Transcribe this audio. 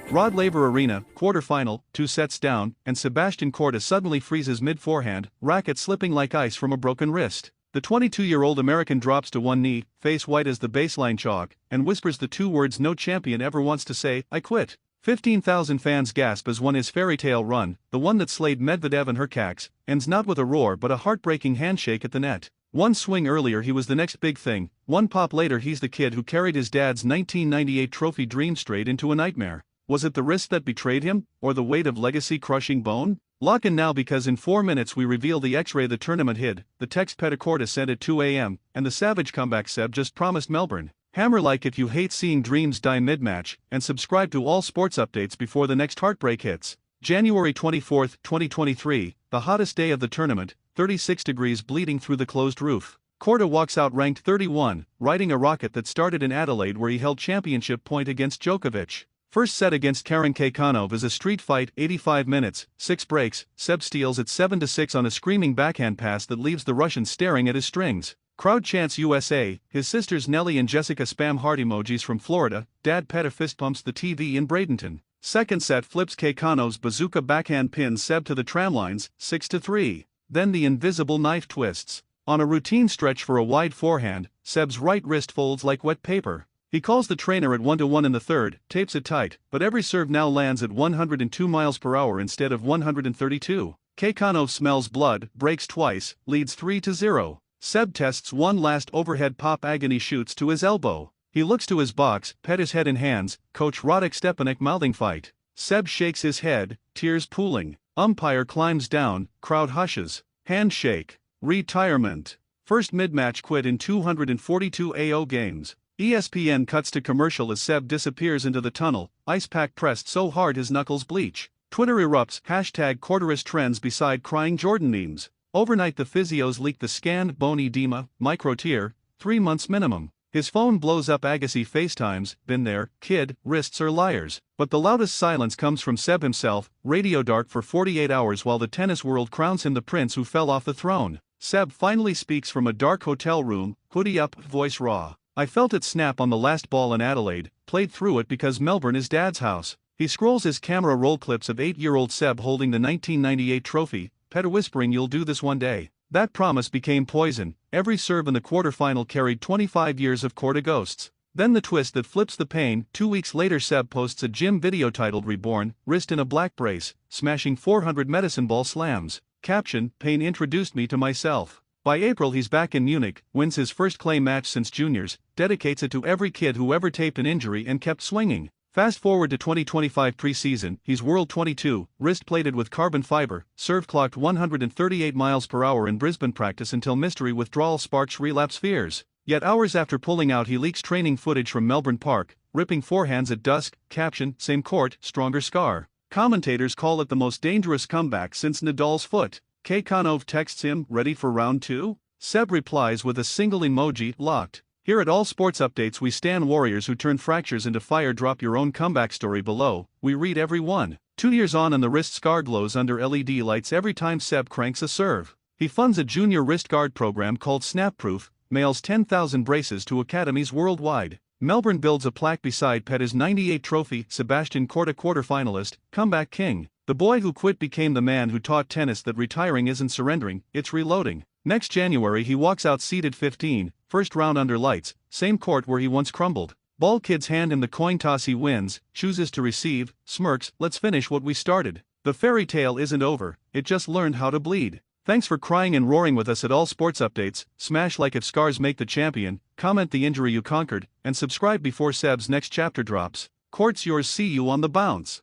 Rod Laver Arena, quarterfinal, 2 sets down, and Sebastian Korda suddenly freezes mid-forehand, racket slipping like ice from a broken wrist. The 22-year-old American drops to one knee, face white as the baseline chalk, and whispers the 2 words no champion ever wants to say, "I quit." 15,000 fans gasp as his fairy tale run, the one that slayed Medvedev and Hurkacz, ends not with a roar but a heartbreaking handshake at the net. One swing earlier he was the next big thing, one pop later he's the kid who carried his dad's 1998 trophy dream straight into a nightmare. Was it the wrist that betrayed him, or the weight of legacy-crushing bone? Lock in now because in 4 minutes we reveal the X-ray the tournament hid, the text Petr Korda sent at 2 a.m., and the savage comeback Seb just promised Melbourne. Hammer like if you hate seeing dreams die mid-match, and subscribe to all sports updates before the next heartbreak hits. January 24, 2023, the hottest day of the tournament, 36 degrees bleeding through the closed roof. Korda walks out ranked 31, riding a rocket that started in Adelaide where he held championship point against Djokovic. First set against Karen Kaykanov is a street fight, 85 minutes, 6 breaks, Seb steals at 7-6 on a screaming backhand pass that leaves the Russian staring at his strings. Crowd chants USA, his sisters Nelly and Jessica spam heart emojis from Florida, dad Petr fist pumps the TV in Bradenton. Second set flips Kaykanov's bazooka backhand pins Seb to the tramlines, 6-3. Then the invisible knife twists. On a routine stretch for a wide forehand, Seb's right wrist folds like wet paper. He calls the trainer at 1-1 in the third, tapes it tight, but every serve now lands at 102 miles per hour instead of 132. Kaykanov smells blood, breaks twice, leads 3-0. Seb tests one last overhead pop agony shoots to his elbow. He looks to his box, pet his head in hands, coach Radek Stepanek mouthing fight. Seb shakes his head, tears pooling. Umpire climbs down, crowd hushes. Handshake. Retirement. First mid-match quit in 242 AO games. ESPN cuts to commercial as Seb disappears into the tunnel, ice pack pressed so hard his knuckles bleach. Twitter erupts, hashtag Korderist trends beside crying Jordan memes. Overnight the physios leak the scanned bone edema, micro-tear, 3 months minimum. His phone blows up Agassi FaceTimes, been there, kid, wrists are liars. But the loudest silence comes from Seb himself, radio dark for 48 hours while the tennis world crowns him the prince who fell off the throne. Seb finally speaks from a dark hotel room, hoodie up, voice raw. "I felt it snap on the last ball in Adelaide, played through it because Melbourne is dad's house." He scrolls his camera roll clips of 8-year-old Seb holding the 1998 trophy, Petr whispering you'll do this one day. That promise became poison. Every serve in the quarterfinal carried 25 years of Korda ghosts. Then the twist that flips the pain. 2 weeks later Seb posts a gym video titled Reborn, wrist in a black brace, smashing 400 medicine ball slams. Caption, pain introduced me to myself. By April he's back in Munich, wins his first clay match since juniors, dedicates it to every kid who ever taped an injury and kept swinging. Fast forward to 2025 preseason, he's World 22, wrist plated with carbon fiber, serve clocked 138 miles per hour in Brisbane practice until mystery withdrawal sparks relapse fears. Yet hours after pulling out he leaks training footage from Melbourne Park, ripping forehands at dusk, caption, same court, stronger scar. Commentators call it the most dangerous comeback since Nadal's foot. Kaykanov texts him, ready for round 2? Seb replies with a single emoji, locked. Here at All Sports Updates we stand warriors who turn fractures into fire. Drop your own comeback story below, we read every one. 2 years on and the wrist scar glows under LED lights every time Seb cranks a serve. He funds a junior wrist guard program called Snapproof, mails 10,000 braces to academies worldwide. Melbourne builds a plaque beside Petr's 98 trophy, Sebastian Korda quarterfinalist, comeback king. The boy who quit became the man who taught tennis that retiring isn't surrendering, it's reloading. Next January he walks out seeded 15, first round under lights, same court where he once crumbled. Ball kids hand him the coin toss, he wins, chooses to receive, smirks, let's finish what we started. The fairy tale isn't over, it just learned how to bleed. Thanks for crying and roaring with us at All Sports Updates. Smash like if scars make the champion, comment the injury you conquered, and subscribe before Seb's next chapter drops. Court's yours, see you on the bounce.